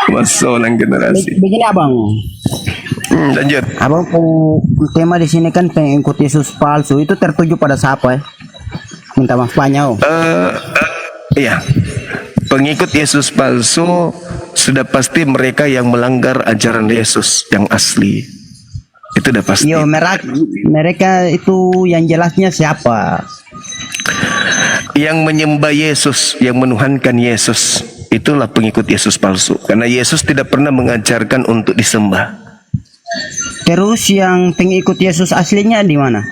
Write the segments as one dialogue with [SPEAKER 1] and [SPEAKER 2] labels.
[SPEAKER 1] Masalah generasi.
[SPEAKER 2] Begini abang,
[SPEAKER 1] Lanjut.
[SPEAKER 2] abang tema di sini kan pengikut Yesus palsu itu tertuju pada siapa ya? Minta maaf banyak. Oh.
[SPEAKER 1] Iya. Pengikut Yesus palsu sudah pasti mereka yang melanggar ajaran Yesus yang asli. Itu udah pasti.
[SPEAKER 2] Yo, mereka itu yang jelasnya siapa?
[SPEAKER 1] Yang menyembah Yesus, yang menuhankan Yesus, itulah pengikut Yesus palsu. Karena Yesus tidak pernah mengajarkan untuk disembah.
[SPEAKER 2] Terus yang pengikut Yesus aslinya di mana?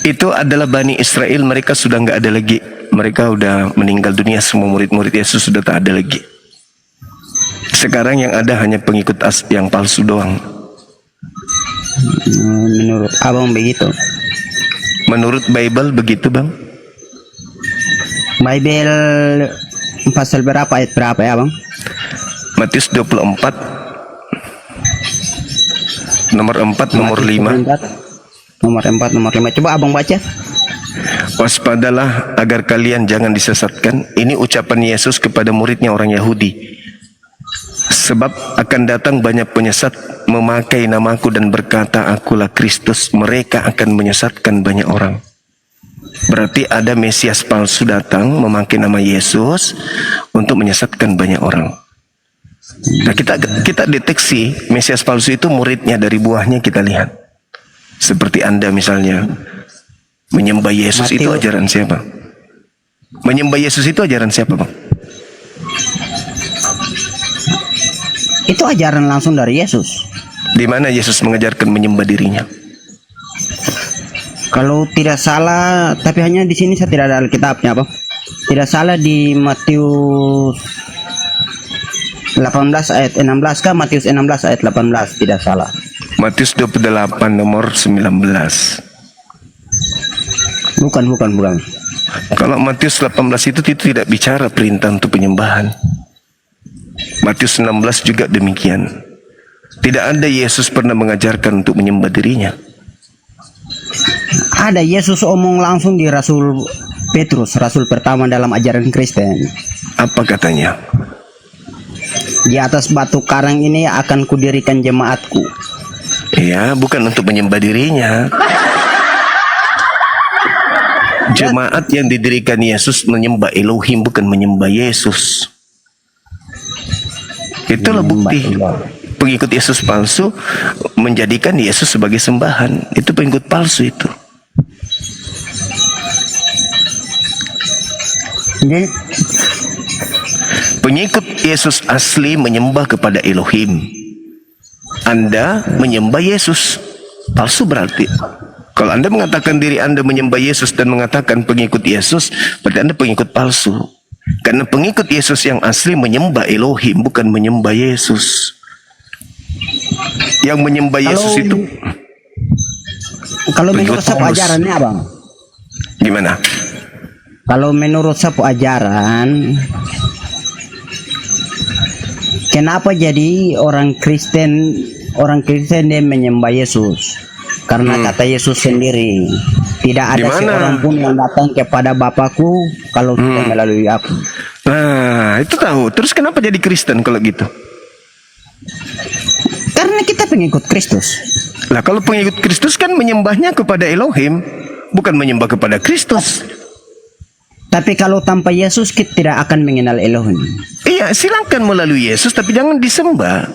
[SPEAKER 1] Itu adalah Bani Israel, mereka sudah nggak ada lagi. Mereka udah meninggal dunia, semua murid-murid Yesus sudah tak ada lagi. Sekarang yang ada hanya pengikut yang palsu doang.
[SPEAKER 2] Menurut abang begitu?
[SPEAKER 1] Menurut Bible begitu, Bang.
[SPEAKER 2] Bible pasal berapa ayat berapa ya bang?
[SPEAKER 1] Matius 24 nomor 4 nomor 5.
[SPEAKER 2] Nomor 4 nomor 5. Coba abang baca.
[SPEAKER 1] Waspadalah agar kalian jangan disesatkan. Ini ucapan Yesus kepada muridnya orang Yahudi. Sebab akan datang banyak penyesat memakai namaku dan berkata akulah Kristus. Mereka akan menyesatkan banyak orang. Berarti ada Mesias palsu datang memakai nama Yesus untuk menyesatkan banyak orang. Nah, kita deteksi Mesias palsu itu muridnya, dari buahnya kita lihat. Seperti Anda misalnya menyembah Yesus, itu ajaran siapa? Menyembah Yesus itu ajaran siapa, Bang?
[SPEAKER 2] Itu ajaran langsung dari Yesus.
[SPEAKER 1] Di mana Yesus mengajarkan menyembah dirinya?
[SPEAKER 2] Kalau tidak salah, tapi hanya di sini saya tidak ada Alkitabnya, Bang. Tidak salah di Matius 18 ayat 16 kah? Matius 16 ayat 18, tidak salah.
[SPEAKER 1] Matius 28 nomor 19.
[SPEAKER 2] Bukan.
[SPEAKER 1] Kalau Matius 18 itu tidak bicara perintah untuk penyembahan. Matius 16 juga demikian. Tidak ada Yesus pernah mengajarkan untuk menyembah dirinya.
[SPEAKER 2] Ada Yesus omong langsung di Rasul Petrus, rasul pertama dalam ajaran Kristen.
[SPEAKER 1] Apa katanya?
[SPEAKER 2] Di atas batu karang ini akan kudirikan jemaatku.
[SPEAKER 1] Ya, bukan untuk menyembah dirinya. Jemaat yang didirikan Yesus menyembah Elohim, bukan menyembah Yesus. Itulah bukti pengikut Yesus palsu menjadikan Yesus sebagai sembahan. Itu pengikut palsu itu. Pengikut Yesus asli menyembah kepada Elohim. Anda menyembah Yesus palsu berarti. Kalau Anda mengatakan diri Anda menyembah Yesus dan mengatakan pengikut Yesus, berarti Anda pengikut palsu. Karena pengikut Yesus yang asli menyembah Elohim, bukan menyembah Yesus. Yang menyembah Yesus itu
[SPEAKER 2] kalau menurut saya ajarannya Bang.
[SPEAKER 1] Gimana?
[SPEAKER 2] Kalau menurut saya ajaran, kenapa jadi orang Kristen dia menyembah Yesus? Karena kata Yesus sendiri, tidak ada seorang pun yang datang kepada Bapakku kalau tidak melalui aku.
[SPEAKER 1] Nah, itu tahu. Terus kenapa jadi Kristen kalau gitu?
[SPEAKER 2] Karena kita pengikut Kristus.
[SPEAKER 1] Lah, kalau pengikut Kristus kan menyembahnya kepada Elohim, bukan menyembah kepada Kristus.
[SPEAKER 2] Tapi kalau tanpa Yesus kita tidak akan mengenal Elohim.
[SPEAKER 1] Iya, silakan melalui Yesus, tapi jangan disembah.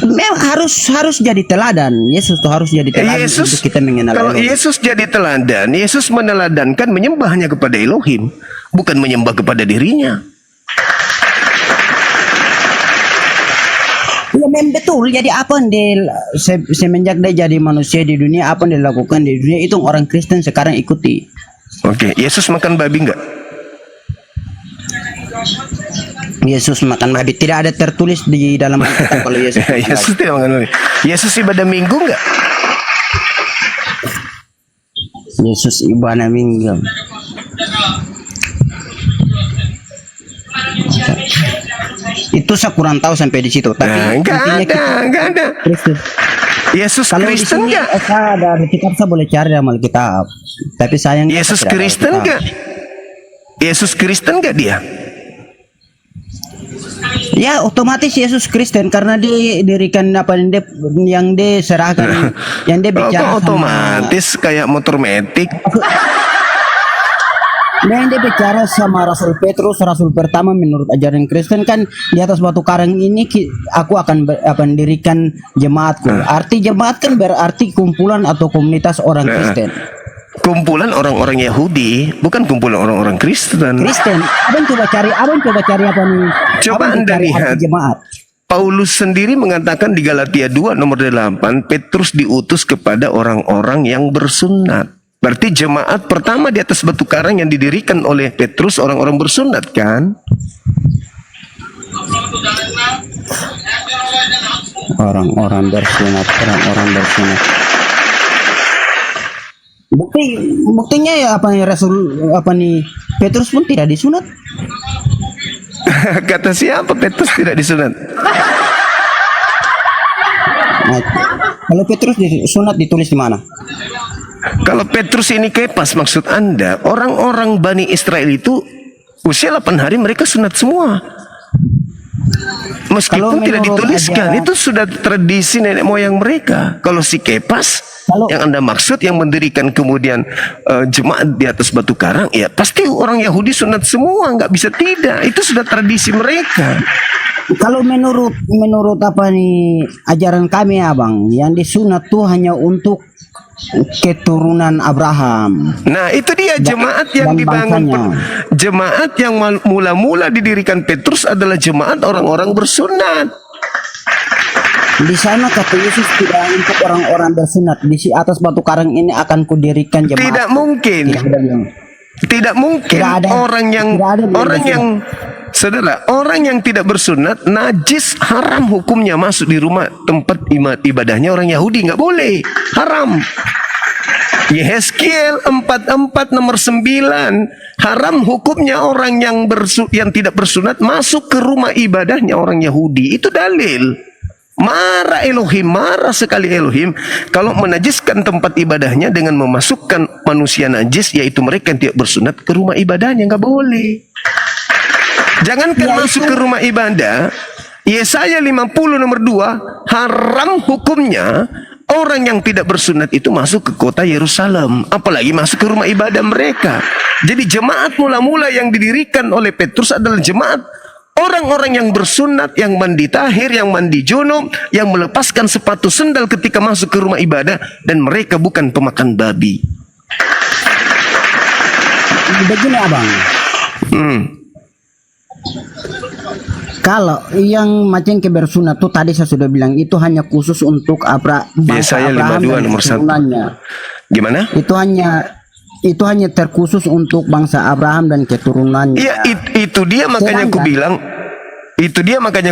[SPEAKER 2] Memang harus jadi teladan. Yesus tuh harus jadi teladan untuk kita mengenal
[SPEAKER 1] kalau
[SPEAKER 2] Elohim.
[SPEAKER 1] Yesus jadi teladan, Yesus meneladankan menyembahnya kepada Elohim, bukan menyembah kepada dirinya.
[SPEAKER 2] Ya memang betul. Jadi apa yang semenjak dia jadi manusia di dunia, apa yang dilakukan di dunia itu orang Kristen sekarang ikuti.
[SPEAKER 1] Oke, Yesus makan babi enggak?
[SPEAKER 2] Yesus makan babi, tidak ada tertulis di dalam Alkitab kalau Yesus.
[SPEAKER 1] Yesus tidak makan babi. Yesus ibadah minggu enggak?
[SPEAKER 2] Yesus ibadah minggu. Itu saya kurang tahu sampai di situ. Tapi
[SPEAKER 1] enggak ada.
[SPEAKER 2] Kristus.
[SPEAKER 1] Yesus
[SPEAKER 2] Kalau
[SPEAKER 1] Kristen
[SPEAKER 2] di sini,
[SPEAKER 1] enggak?
[SPEAKER 2] ada Alkitab, saya boleh cari dalam Alkitab. Tapi sayang
[SPEAKER 1] Yesus Kristen enggak? Yesus Kristen gak dia?
[SPEAKER 2] Ya otomatis Yesus Kristen karena dia dirikan apa yang dia serahkan, yang dia
[SPEAKER 1] Kok
[SPEAKER 2] bicara
[SPEAKER 1] otomatis kayak motor metik?
[SPEAKER 2] Yang dia bicara sama Rasul Petrus, Rasul pertama menurut ajaran Kristen kan, di atas batu karang ini aku akan mendirikan jemaatku. Arti jemaat kan berarti kumpulan atau komunitas orang Kristen.
[SPEAKER 1] Kumpulan orang-orang Yahudi, bukan kumpulan orang-orang Kristen.
[SPEAKER 2] Kristen. Abang coba cari apa nih?
[SPEAKER 1] Coba
[SPEAKER 2] Abang
[SPEAKER 1] Anda
[SPEAKER 2] cari
[SPEAKER 1] lihat.
[SPEAKER 2] arti jemaat.
[SPEAKER 1] Paulus sendiri mengatakan di Galatia 2 nomor 8, Petrus diutus kepada orang-orang yang bersunat. Berarti jemaat pertama di atas batu karang yang didirikan oleh Petrus orang-orang bersunat kan?
[SPEAKER 2] Orang-orang bersunat. Buktinya ya Petrus pun tidak disunat.
[SPEAKER 1] Kata siapa Petrus tidak disunat?
[SPEAKER 2] Nah, kalau Petrus disunat ditulis di mana?
[SPEAKER 1] Kalau Petrus ini Kepas maksud Anda, orang-orang Bani Israel itu usia 8 hari mereka sunat semua. Meskipun tidak dituliskan, itu sudah tradisi nenek moyang mereka. Kalau si Kepas yang Anda maksud yang mendirikan kemudian jemaat di atas batu karang, ya pasti orang Yahudi sunat semua, nggak bisa tidak. Itu sudah tradisi mereka.
[SPEAKER 2] Kalau menurut ajaran kami abang, yang disunat tuh hanya untuk keturunan Abraham.
[SPEAKER 1] Nah itu dia jemaat yang dibangun. Jemaat yang mula-mula didirikan Petrus adalah jemaat orang-orang bersunat.
[SPEAKER 2] Di sana kata Yesus tidak untuk orang-orang bersunat. Di atas batu karang ini akan kudirikan jemaat.
[SPEAKER 1] Tidak mungkin. Tidak mungkin orang yang tidak bersunat najis, haram hukumnya masuk di rumah tempat ibadahnya orang Yahudi, nggak boleh, haram. Yehezkiel 44 nomor 9, haram hukumnya orang yang tidak bersunat masuk ke rumah ibadahnya orang Yahudi. Itu dalil. Marah Elohim, marah sekali Elohim kalau menajiskan tempat ibadahnya dengan memasukkan manusia najis, yaitu mereka yang tidak bersunat ke rumah ibadahnya. Nggak boleh. Jangankan masuk ke rumah ibadah, Yesaya 50 nomor 2, haram hukumnya orang yang tidak bersunat itu masuk ke kota Yerusalem, apalagi masuk ke rumah ibadah mereka. Jadi jemaat mula-mula yang didirikan oleh Petrus adalah jemaat orang-orang yang bersunat, yang mandi tahir, yang mandi junub, yang melepaskan sepatu sendal ketika masuk ke rumah ibadah, dan mereka bukan pemakan babi.
[SPEAKER 2] Begini abang. Kalau yang macam kebersunat tuh tadi saya sudah bilang itu hanya khusus untuk
[SPEAKER 1] Yesaya 52 nomor 1. Gimana? Itu hanya terkhusus untuk bangsa Abraham dan keturunannya. Ya, itu dia makanya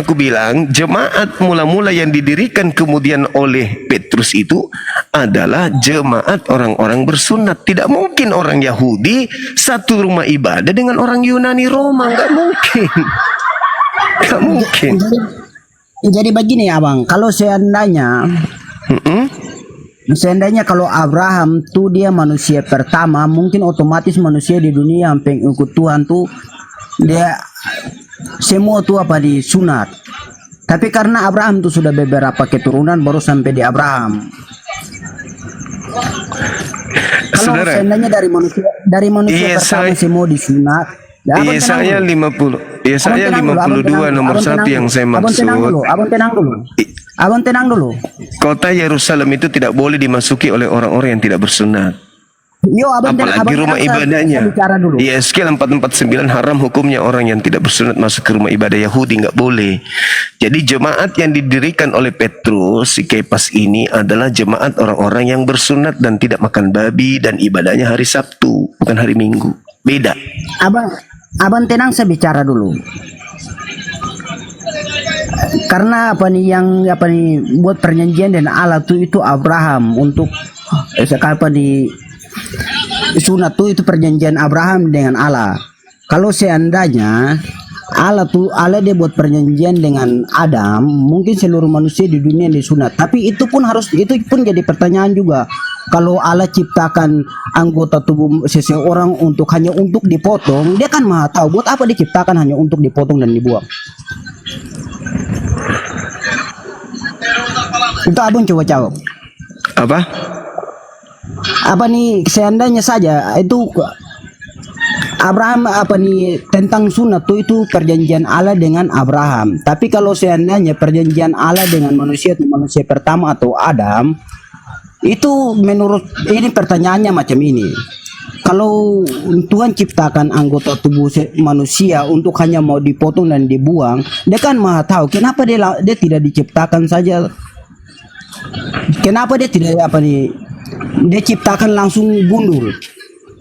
[SPEAKER 1] aku bilang jemaat mula-mula yang didirikan kemudian oleh Petrus itu adalah jemaat orang-orang bersunat. Tidak mungkin orang Yahudi satu rumah ibadah dengan orang Yunani Roma, nggak mungkin. Nggak mungkin.
[SPEAKER 2] Jadi begini abang, kalau seandainya kalau Abraham tuh dia manusia pertama, mungkin otomatis manusia di dunia yang pengikut Tuhan tuh dia semua tuh disunat. Tapi karena Abraham tuh sudah beberapa keturunan baru sampai di Abraham. Kalau seandainya dari manusia pertama semua disunat.
[SPEAKER 1] Yesaya 52 nomor 1 yang saya maksud. Abang tenang dulu. Kota Yerusalem itu tidak boleh dimasuki oleh orang-orang yang tidak bersunat. Apalagi rumah ibadahnya. Yesaya 4:49 haram hukumnya orang yang tidak bersunat masuk ke rumah ibadah Yahudi, nggak boleh. Jadi jemaat yang didirikan oleh Petrus si Kepas ini adalah jemaat orang-orang yang bersunat dan tidak makan babi dan ibadahnya hari Sabtu, bukan hari Minggu. Beda.
[SPEAKER 2] Abang tenang, saya bicara dulu. Karena buat perjanjian dan Allah itu Abraham untuk sunat itu perjanjian Abraham dengan Allah. Kalau seandainya Allah dia buat perjanjian dengan Adam, mungkin seluruh manusia di dunia disunat. Tapi itu pun jadi pertanyaan juga. kalau Allah ciptakan anggota tubuh seseorang hanya untuk dipotong, dia kan maha tahu buat apa diciptakan hanya untuk dipotong dan dibuang. Itu abang coba jawab.
[SPEAKER 1] Apa?
[SPEAKER 2] Apa nih seandainya saja itu Abraham tentang sunat itu perjanjian Allah dengan Abraham. Tapi kalau seandainya perjanjian Allah dengan manusia itu manusia pertama atau Adam, itu menurut ini pertanyaannya macam ini. Kalau Tuhan ciptakan anggota tubuh manusia untuk hanya mau dipotong dan dibuang, dia kan maha tahu. Kenapa dia tidak diciptakan saja? Kenapa dia tidak dia ciptakan langsung gundul?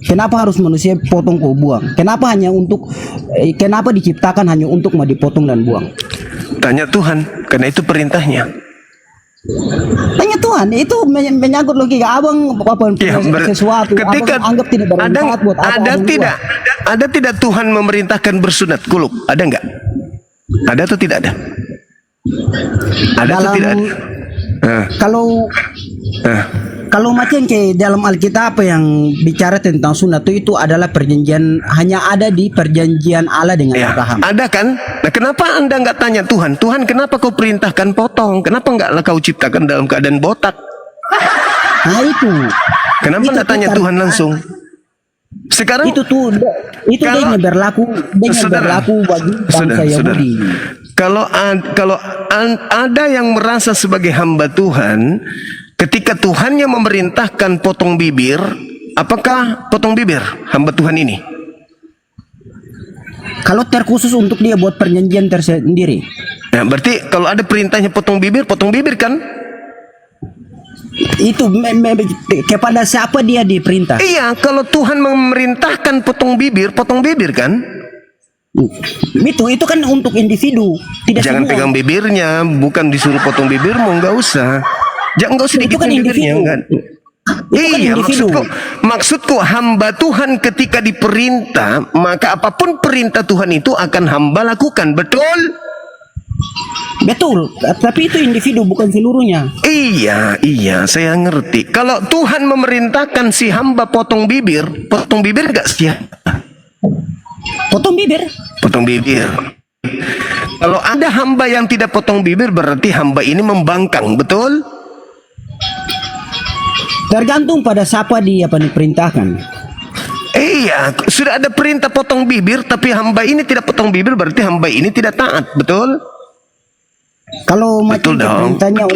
[SPEAKER 2] Kenapa harus manusia potong kau buang? Kenapa diciptakan hanya untuk mau dipotong dan buang?
[SPEAKER 1] Tanya Tuhan, karena itu perintahnya.
[SPEAKER 2] Tanya Tuhan, itu menyangkut logika abang
[SPEAKER 1] Ya,
[SPEAKER 2] sesuatu.
[SPEAKER 1] ketika
[SPEAKER 2] Abang anggap tidak bermanfaat buat apa?
[SPEAKER 1] Ada tidak Tuhan memerintahkan bersunat kuluk? Ada enggak? Ada atau tidak ada? Ada atau tidak ada?
[SPEAKER 2] Kalau macam ke dalam Alkitab yang bicara tentang sunat itu adalah perjanjian, hanya ada di perjanjian Allah dengan Abraham.
[SPEAKER 1] Ada kan? Nah, kenapa Anda nggak tanya Tuhan? Tuhan, kenapa kau perintahkan potong? Kenapa nggak kau ciptakan dalam keadaan botak?
[SPEAKER 2] Nah itu.
[SPEAKER 1] Kenapa nggak tanya Tuhan langsung? Sekarang
[SPEAKER 2] itu dia berlaku bagi bangsa Yahudi.
[SPEAKER 1] Kalau ada yang merasa sebagai hamba Tuhan, ketika Tuhannya memerintahkan potong bibir, apakah potong bibir hamba Tuhan ini?
[SPEAKER 2] Kalau terkhusus untuk dia buat perjanjian tersendiri.
[SPEAKER 1] Nah, berarti kalau ada perintahnya potong bibir kan?
[SPEAKER 2] Itu kepada siapa dia diperintah?
[SPEAKER 1] Iya, kalau Tuhan memerintahkan potong bibir kan?
[SPEAKER 2] Itu kan untuk individu, tidak
[SPEAKER 1] Jangan
[SPEAKER 2] semua.
[SPEAKER 1] pegang bibirnya, bukan disuruh potong bibirmu, enggak usah. Jangan
[SPEAKER 2] Itu kan individu.
[SPEAKER 1] Iya, maksudku hamba Tuhan ketika diperintah, maka apapun perintah Tuhan itu akan hamba lakukan, betul?
[SPEAKER 2] Betul, tapi itu individu bukan seluruhnya.
[SPEAKER 1] Iya, saya ngerti. Kalau Tuhan memerintahkan si hamba potong bibir gak siapa?
[SPEAKER 2] Potong bibir.
[SPEAKER 1] Potong bibir. Kalau ada hamba yang tidak potong bibir, berarti hamba ini membangkang, betul?
[SPEAKER 2] Tergantung pada siapa dia diperintahkan.
[SPEAKER 1] Iya, sudah ada perintah potong bibir, tapi hamba ini tidak potong bibir, berarti hamba ini tidak taat, betul?
[SPEAKER 2] Kalau macam perintahnya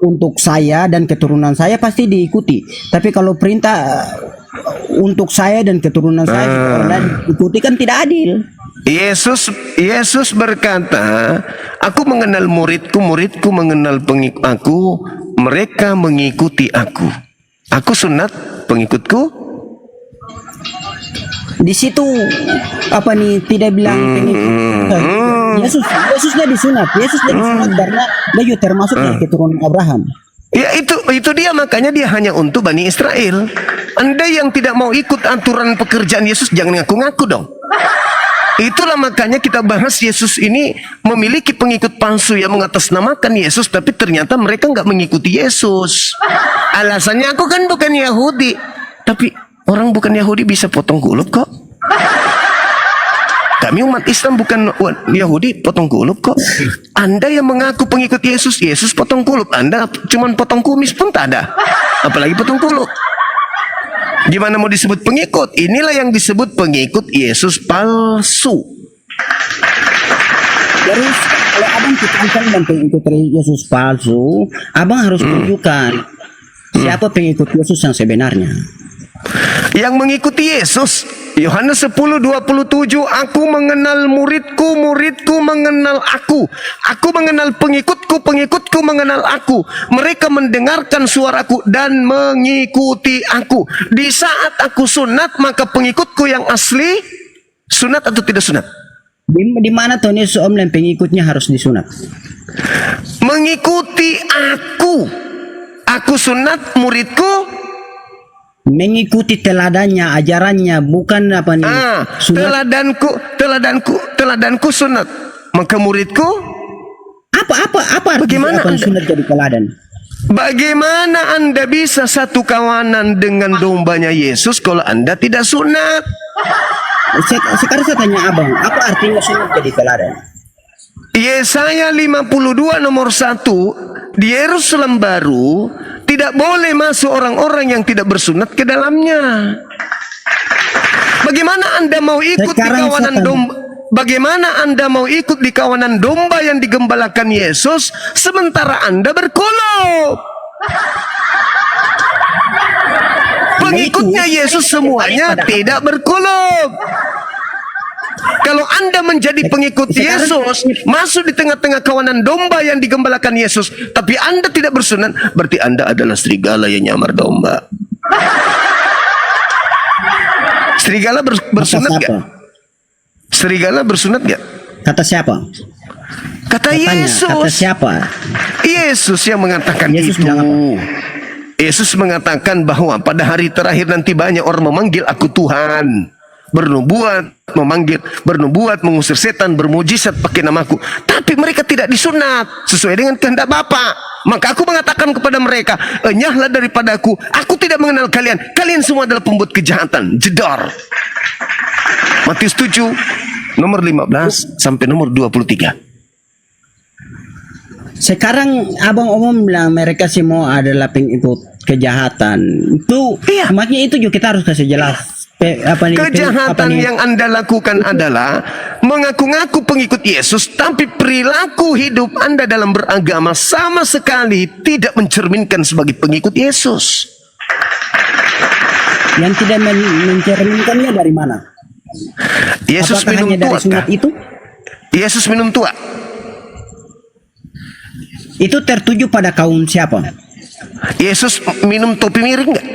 [SPEAKER 2] untuk saya dan keturunan saya pasti diikuti. Tapi kalau perintah untuk saya dan keturunan saya diikuti kan tidak adil.
[SPEAKER 1] Yesus berkata, aku mengenal muridku mengenal pengikut aku, mereka mengikuti aku. Aku sunat pengikutku.
[SPEAKER 2] Di situ tidak bilang Yesusnya disunat karena dia juga termasuk dari keturunan Abraham.
[SPEAKER 1] Ya itu dia, makanya dia hanya untuk Bani Israel. Anda yang tidak mau ikut aturan pekerjaan Yesus, jangan ngaku-ngaku dong. Itulah makanya kita bahas Yesus ini memiliki pengikut palsu yang mengatasnamakan Yesus, tapi ternyata mereka nggak mengikuti Yesus. Alasannya, aku kan bukan Yahudi. Tapi orang bukan Yahudi bisa potong kulup kok. Kami umat Islam bukan Yahudi, potong kulup kok. Anda yang mengaku pengikut Yesus potong kulup. Anda cuman potong kumis pun tak ada, apalagi potong kulup. Gimana mau disebut pengikut? Inilah yang disebut pengikut Yesus palsu.
[SPEAKER 2] Jadi kalau abang ditemukan dan pengikut Yesus palsu, abang harus tunjukkan siapa pengikut Yesus yang sebenarnya.
[SPEAKER 1] Yang mengikuti Yesus, Yohanes 10:27, aku mengenal muridku, muridku mengenal aku. Aku mengenal pengikutku, pengikutku mengenal aku. Mereka mendengarkan suaraku dan mengikuti aku. Di saat aku sunat, maka pengikutku yang asli sunat atau tidak sunat?
[SPEAKER 2] Di mana Tuhan Yesus dan pengikutnya harus disunat?
[SPEAKER 1] Mengikuti aku. Aku sunat, muridku
[SPEAKER 2] mengikuti teladannya, ajarannya, bukan sunat.
[SPEAKER 1] Teladanku sunat. Maka muridku
[SPEAKER 2] apa
[SPEAKER 1] bagaimana
[SPEAKER 2] sunat jadi teladan?
[SPEAKER 1] Bagaimana Anda bisa satu kawanan dengan dombanya Yesus kalau Anda tidak sunat?
[SPEAKER 2] Sekarang saya tanya abang, apa artinya sunat jadi teladan?
[SPEAKER 1] Yesaya 52 nomor 1, di Yerusalem baru tidak boleh masuk orang-orang yang tidak bersunat ke dalamnya. Bagaimana Anda mau ikut di kawanan domba? Bagaimana Anda mau ikut di kawanan domba yang digembalakan Yesus sementara Anda berkolok? Pengikutnya Yesus semuanya tidak berkolok. Kalau Anda menjadi pengikut Yesus, masuk di tengah-tengah kawanan domba yang digembalakan Yesus, tapi Anda tidak bersunat, berarti Anda adalah serigala yang nyamar domba. Serigala bersunat gak? Serigala bersunat gak?
[SPEAKER 2] Kata siapa?
[SPEAKER 1] Kata Yesus.
[SPEAKER 2] Kata siapa?
[SPEAKER 1] Yesus yang mengatakan
[SPEAKER 2] Yesus
[SPEAKER 1] itu.
[SPEAKER 2] bilang apa?
[SPEAKER 1] Yesus mengatakan bahwa pada hari terakhir nanti banyak orang memanggil aku Tuhan, bernubuat, bernubuat, mengusir setan, bermujizat pakai namaku, tapi mereka tidak disunat sesuai dengan kehendak Bapa. Maka aku mengatakan kepada mereka, enyahlah daripadaku, aku tidak mengenal kalian, kalian semua adalah pembuat kejahatan. Jedor. Matius 7 nomor 15 sampai nomor 23.
[SPEAKER 2] Sekarang abang umum bilang mereka semua adalah pengikut kejahatan. Itu
[SPEAKER 1] Iya.
[SPEAKER 2] makanya itu juga kita harus kasih jelas.
[SPEAKER 1] Kejahatan yang Anda lakukan adalah mengaku-ngaku pengikut Yesus, tapi perilaku hidup Anda dalam beragama sama sekali tidak mencerminkan sebagai pengikut Yesus.
[SPEAKER 2] Yang tidak mencerminkannya dari mana?
[SPEAKER 1] Yesus
[SPEAKER 2] Apakah
[SPEAKER 1] minum
[SPEAKER 2] hanya dari
[SPEAKER 1] tua.
[SPEAKER 2] sunat itu?
[SPEAKER 1] Yesus minum tua.
[SPEAKER 2] Itu tertuju pada kaum siapa?
[SPEAKER 1] Yesus minum topi miring nggak?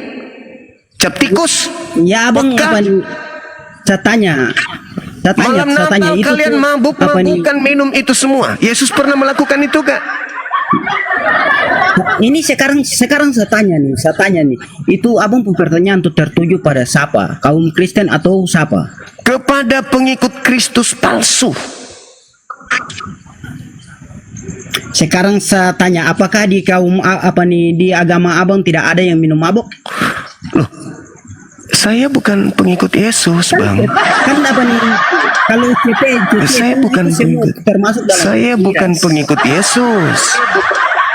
[SPEAKER 1] Cap tikus?
[SPEAKER 2] Ya abang
[SPEAKER 1] Vodka?
[SPEAKER 2] apa nih? Saya tanya.
[SPEAKER 1] Malam
[SPEAKER 2] Saya tanya
[SPEAKER 1] Natal
[SPEAKER 2] itu
[SPEAKER 1] kalian
[SPEAKER 2] tuh apa nih?
[SPEAKER 1] mabuk-mabukan minum itu semua. Yesus pernah melakukan itu gak?
[SPEAKER 2] Ini sekarang saya tanya nih, itu abang punya pertanyaan tuh tertuju pada siapa? Kaum Kristen atau siapa?
[SPEAKER 1] Kepada pengikut Kristus palsu.
[SPEAKER 2] Sekarang saya tanya, apakah di kaum di agama abang tidak ada yang minum mabuk?
[SPEAKER 1] Loh, saya bukan pengikut Yesus, Bang.
[SPEAKER 2] Kan apa nih? Kalau cuti
[SPEAKER 1] Saya
[SPEAKER 2] itu
[SPEAKER 1] bukan
[SPEAKER 2] semua
[SPEAKER 1] pengikut.
[SPEAKER 2] termasuk dalam
[SPEAKER 1] Saya bukan
[SPEAKER 2] miras.
[SPEAKER 1] pengikut Yesus.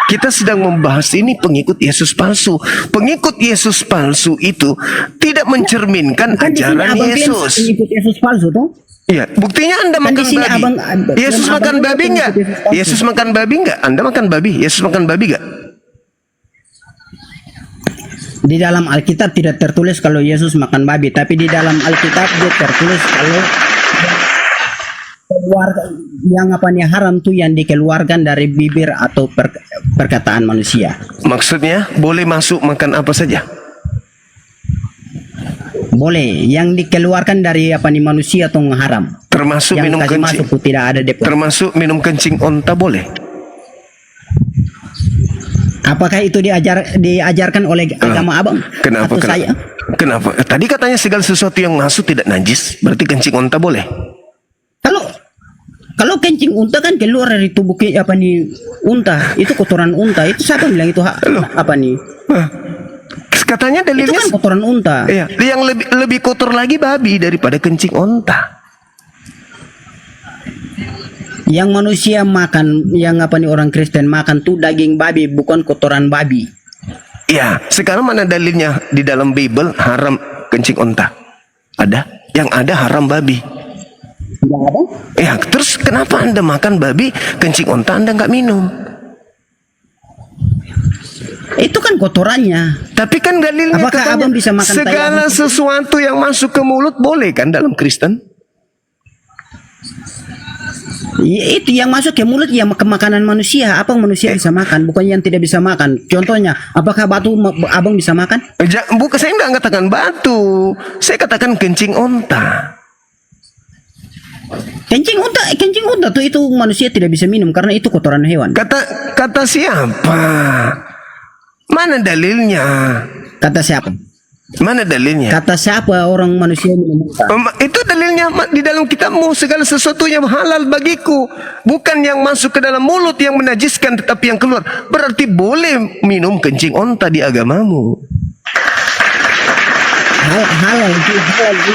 [SPEAKER 1] Kita sedang membahas ini pengikut Yesus palsu. Pengikut Yesus palsu itu tidak mencerminkan
[SPEAKER 2] Kan di sini
[SPEAKER 1] ajaran
[SPEAKER 2] abang bilang
[SPEAKER 1] Yesus.
[SPEAKER 2] pengikut Yesus palsu tuh?
[SPEAKER 1] Iya, buktinya Anda
[SPEAKER 2] Kan di
[SPEAKER 1] makan
[SPEAKER 2] sini
[SPEAKER 1] babi.
[SPEAKER 2] abang-
[SPEAKER 1] Yesus
[SPEAKER 2] abang
[SPEAKER 1] makan
[SPEAKER 2] bilang
[SPEAKER 1] babi
[SPEAKER 2] pengikut
[SPEAKER 1] nggak?
[SPEAKER 2] Yesus palsu.
[SPEAKER 1] Yesus makan babi nggak? Anda makan babi? Yesus makan babi nggak?
[SPEAKER 2] Di dalam Alkitab tidak tertulis kalau Yesus makan babi, tapi di dalam Alkitab dia tertulis kalau keluarga yang haram tuh yang dikeluarkan dari bibir atau perkataan manusia.
[SPEAKER 1] Maksudnya boleh masuk makan apa saja?
[SPEAKER 2] Boleh, yang dikeluarkan dari manusia atau haram.
[SPEAKER 1] Termasuk
[SPEAKER 2] Yang
[SPEAKER 1] minum
[SPEAKER 2] kasih
[SPEAKER 1] kencing.
[SPEAKER 2] masuk tuh tidak ada depo.
[SPEAKER 1] Termasuk minum kencing onta boleh?
[SPEAKER 2] Apakah itu diajarkan oleh agama abang?
[SPEAKER 1] Kenapa?
[SPEAKER 2] Atau saya?
[SPEAKER 1] Kenapa? Tadi katanya segala sesuatu yang masuk tidak najis, berarti kencing onta boleh?
[SPEAKER 2] Kalau kencing unta kan keluar dari tubuh unta, itu kotoran unta. Itu siapa bilang itu
[SPEAKER 1] Katanya
[SPEAKER 2] Itu
[SPEAKER 1] dalilnya
[SPEAKER 2] kan kotoran unta.
[SPEAKER 1] iya, yang lebih kotor lagi babi daripada kencing onta.
[SPEAKER 2] Yang manusia makan, yang orang Kristen makan tuh daging babi, bukan kotoran babi.
[SPEAKER 1] Iya, sekarang mana dalilnya di dalam Bible haram kencing onta? Ada? Yang ada haram babi.
[SPEAKER 2] Tidak ada?
[SPEAKER 1] Ya, terus kenapa Anda makan babi, kencing onta Anda nggak minum?
[SPEAKER 2] Itu kan kotorannya.
[SPEAKER 1] Tapi kan dalilnya
[SPEAKER 2] Apakah
[SPEAKER 1] katanya
[SPEAKER 2] abang bisa makan
[SPEAKER 1] segala
[SPEAKER 2] tai
[SPEAKER 1] sesuatu yang masuk ke mulut boleh kan dalam Kristen?
[SPEAKER 2] Itu yang masuk ke mulut ya ke makanan manusia. Apa yang manusia bisa makan, bukan yang tidak bisa makan. Contohnya, apakah batu abang bisa makan?
[SPEAKER 1] Bukan, saya nggak katakan batu, saya katakan kencing onta.
[SPEAKER 2] Kencing unta tuh itu manusia tidak bisa minum karena itu kotoran hewan.
[SPEAKER 1] Kata siapa? Mana dalilnya?
[SPEAKER 2] Kata siapa?
[SPEAKER 1] Mana dalilnya?
[SPEAKER 2] Kata siapa orang manusia minum unta?
[SPEAKER 1] Itu dalilnya di dalam kitabmu. Segala sesuatu yang halal bagiku, bukan yang masuk ke dalam mulut yang menajiskan, tetapi yang keluar. Berarti boleh minum kencing onta di agamamu.
[SPEAKER 2] Halal itu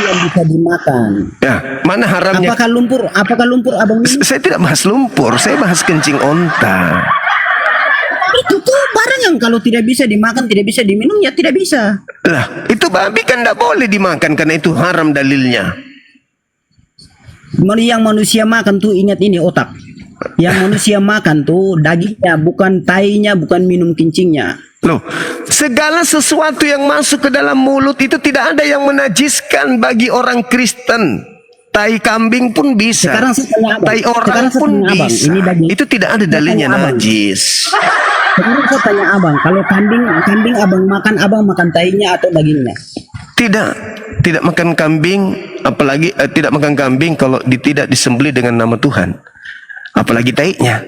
[SPEAKER 2] yang bisa dimakan.
[SPEAKER 1] Ya, mana haramnya?
[SPEAKER 2] Apakah lumpur abang minum?
[SPEAKER 1] Saya tidak bahas lumpur, saya bahas kencing onta.
[SPEAKER 2] Itu tuh barang yang kalau tidak bisa dimakan, tidak bisa diminum, ya tidak bisa.
[SPEAKER 1] Lah, itu babi kan tidak boleh dimakan karena itu haram dalilnya.
[SPEAKER 2] Yang manusia makan tuh, ingat ini otak. Yang manusia makan tuh dagingnya, bukan tainya, bukan minum kencingnya.
[SPEAKER 1] Loh, segala sesuatu yang masuk ke dalam mulut itu tidak ada yang menajiskan bagi orang Kristen. Tai kambing pun bisa.
[SPEAKER 2] Sekarang saya tanya abang.
[SPEAKER 1] Tai orang pun bisa.
[SPEAKER 2] Ini daging.
[SPEAKER 1] Itu tidak ada dalilnya najis.
[SPEAKER 2] Sekarang saya tanya abang, kalau kambing abang makan tainya atau dagingnya?
[SPEAKER 1] Tidak makan kambing, apalagi tidak makan kambing kalau tidak disembelih dengan nama Tuhan. Apalagi tainya.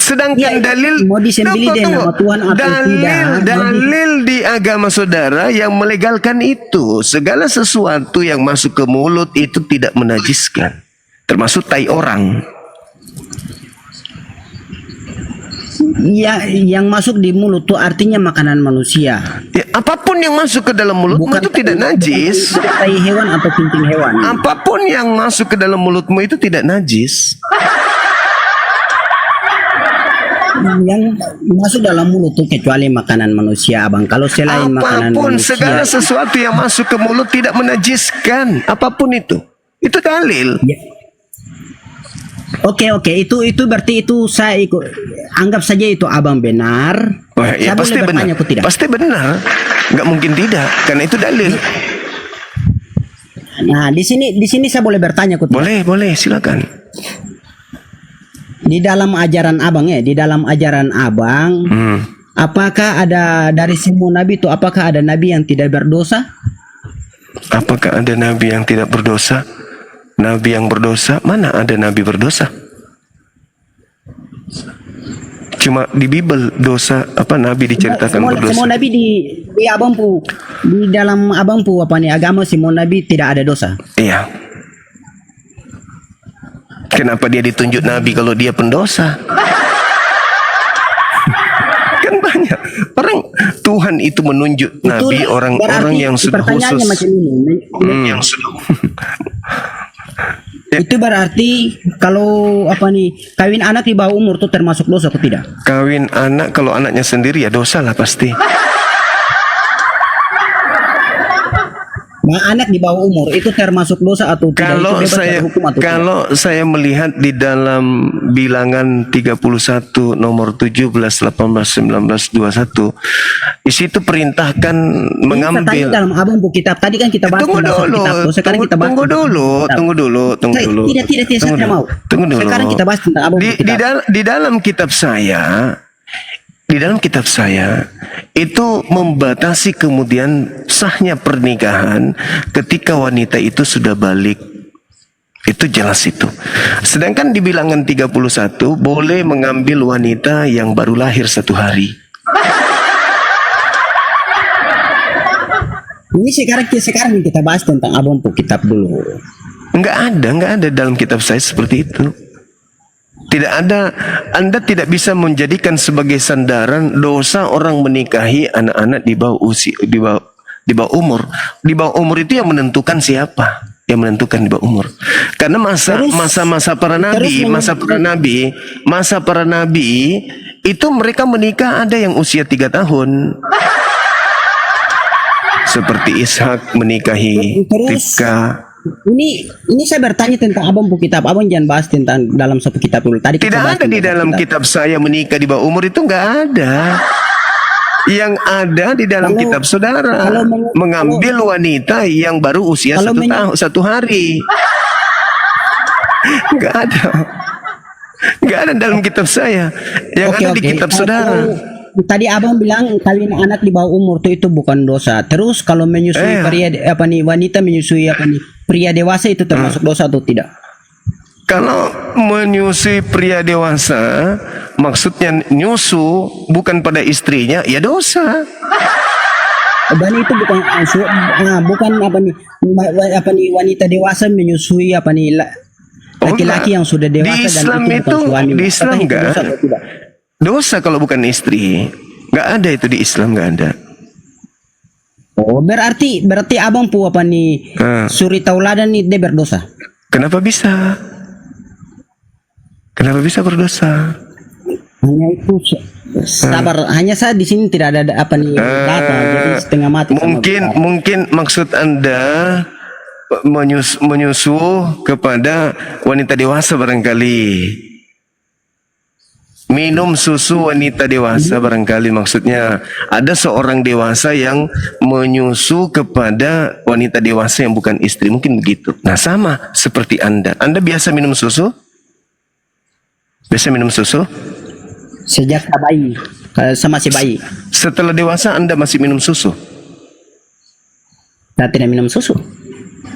[SPEAKER 1] Sedangkan
[SPEAKER 2] Ya,
[SPEAKER 1] dalil
[SPEAKER 2] mau disembelih dengan nama Tuhan atau tidak?
[SPEAKER 1] Dalil di agama saudara yang melegalkan itu. Segala sesuatu yang masuk ke mulut itu tidak menajiskan. Termasuk tai orang.
[SPEAKER 2] Ya, yang masuk di mulut tuh artinya makanan manusia.
[SPEAKER 1] Ya, apapun yang masuk ke dalam mulutmu itu tidak najis.
[SPEAKER 2] Bukan tai hewan atau kencing hewan.
[SPEAKER 1] Apapun yang masuk ke dalam mulutmu itu tidak najis.
[SPEAKER 2] Yang masuk dalam mulut tuh kecuali makanan manusia, abang. Kalau selain makanan
[SPEAKER 1] Apapun,
[SPEAKER 2] manusia,
[SPEAKER 1] segala sesuatu yang masuk ke mulut tidak menajiskan. Apapun itu dalil.
[SPEAKER 2] ya. Oke, itu berarti itu saya ikut. Anggap saja itu abang benar.
[SPEAKER 1] Oh, ya,
[SPEAKER 2] Saya
[SPEAKER 1] pasti
[SPEAKER 2] boleh
[SPEAKER 1] benar.
[SPEAKER 2] bertanya atau tidak?
[SPEAKER 1] Pasti benar. Nggak mungkin tidak, karena itu dalil.
[SPEAKER 2] Nah, di sini saya boleh bertanya atau tidak?
[SPEAKER 1] Boleh, silakan.
[SPEAKER 2] Di dalam ajaran abang, apakah ada dari semua nabi itu, apakah ada nabi yang tidak berdosa?
[SPEAKER 1] Apakah ada nabi yang tidak berdosa? Nabi yang berdosa? Mana ada nabi berdosa? Cuma di Bible dosa nabi diceritakan berdosa.
[SPEAKER 2] Semua nabi di abangku, di dalam abangku agama semua nabi tidak ada dosa.
[SPEAKER 1] Iya. Kenapa dia ditunjuk nabi kalau dia pendosa? Kan banyak orang, Tuhan itu menunjuk nabi orang-orang yang sudah khusus.
[SPEAKER 2] Macam ini.
[SPEAKER 1] Yang sudah.
[SPEAKER 2] Itu berarti kalau kawin anak di bawah umur itu termasuk dosa atau tidak?
[SPEAKER 1] Kawin anak kalau anaknya sendiri ya dosa lah pasti.
[SPEAKER 2] Nah, anak di bawah umur itu termasuk dosa atau tidak?
[SPEAKER 1] Kalau saya melihat di dalam Bilangan 31 nomor 17, 18, 19, 21, di situ perintahkan mengambil.
[SPEAKER 2] Tadi dalam abang buku kitab tadi kan kita bahas tentang kitab. Sekarang kita bahas
[SPEAKER 1] tunggu dulu.
[SPEAKER 2] Tidak, saya tidak mau.
[SPEAKER 1] Tunggu dulu.
[SPEAKER 2] Sekarang kita bahas tentang abang buku kitab.
[SPEAKER 1] Di dalam kitab saya itu membatasi kemudian sahnya pernikahan ketika wanita itu sudah balik. Itu jelas itu. Sedangkan di Bilangan 31 boleh mengambil wanita yang baru lahir 1 hari.
[SPEAKER 2] Ini sekarang kita bahas tentang abang buku kitab dulu.
[SPEAKER 1] Enggak ada dalam kitab saya seperti itu. Tidak ada. Anda tidak bisa menjadikan sebagai sandaran dosa orang menikahi anak-anak di bawah usia, di bawah umur. Di bawah umur itu yang menentukan siapa? Yang menentukan di bawah umur. Karena masa para nabi itu mereka menikah ada yang usia 3 tahun. Seperti Ishak menikahi Ribka.
[SPEAKER 2] Ini saya bertanya tentang abang buku kitab. Abang jangan bahas tentang dalam satu kitab dulu. Tadi
[SPEAKER 1] tidak ada di dalam kitab saya menikah di bawah umur itu nggak ada. Yang ada di dalam kitab saudara mengambil wanita yang baru usia 1 hari. Nggak ada dalam kitab saya. Yang ada di kitab saudara.
[SPEAKER 2] Tadi abang bilang kawin anak di bawah umur itu bukan dosa. Terus kalau menyusui wanita menyusui pria dewasa itu termasuk dosa atau tidak?
[SPEAKER 1] Kalau menyusui pria dewasa, maksudnya nyusu bukan pada istrinya, ya dosa.
[SPEAKER 2] Dan itu bukan bukan apa nih wanita dewasa menyusui laki-laki yang sudah dewasa
[SPEAKER 1] Di
[SPEAKER 2] dan
[SPEAKER 1] Islam
[SPEAKER 2] itu bukan
[SPEAKER 1] itu,
[SPEAKER 2] suami.
[SPEAKER 1] di Islam
[SPEAKER 2] Apakah itu
[SPEAKER 1] enggak.
[SPEAKER 2] dosa atau tidak?
[SPEAKER 1] Dosa kalau bukan istri. Nggak ada itu di Islam, nggak ada.
[SPEAKER 2] Oh, berarti abang pu suri tauladan nih dia berdosa.
[SPEAKER 1] Kenapa bisa? Kenapa bisa berdosa?
[SPEAKER 2] Hanya itu sabar. Hanya saya di sini tidak ada data, jadi setengah mati. sama
[SPEAKER 1] Mungkin maksud Anda menyusuh kepada wanita dewasa barangkali. Minum susu wanita dewasa barangkali maksudnya. Ada seorang dewasa yang menyusu kepada wanita dewasa yang bukan istri. Mungkin begitu. Nah sama seperti Anda. Anda biasa minum susu? Biasa minum susu?
[SPEAKER 2] Sejak bayi, sama si bayi.
[SPEAKER 1] Setelah dewasa Anda masih minum susu?
[SPEAKER 2] Saya tidak minum susu.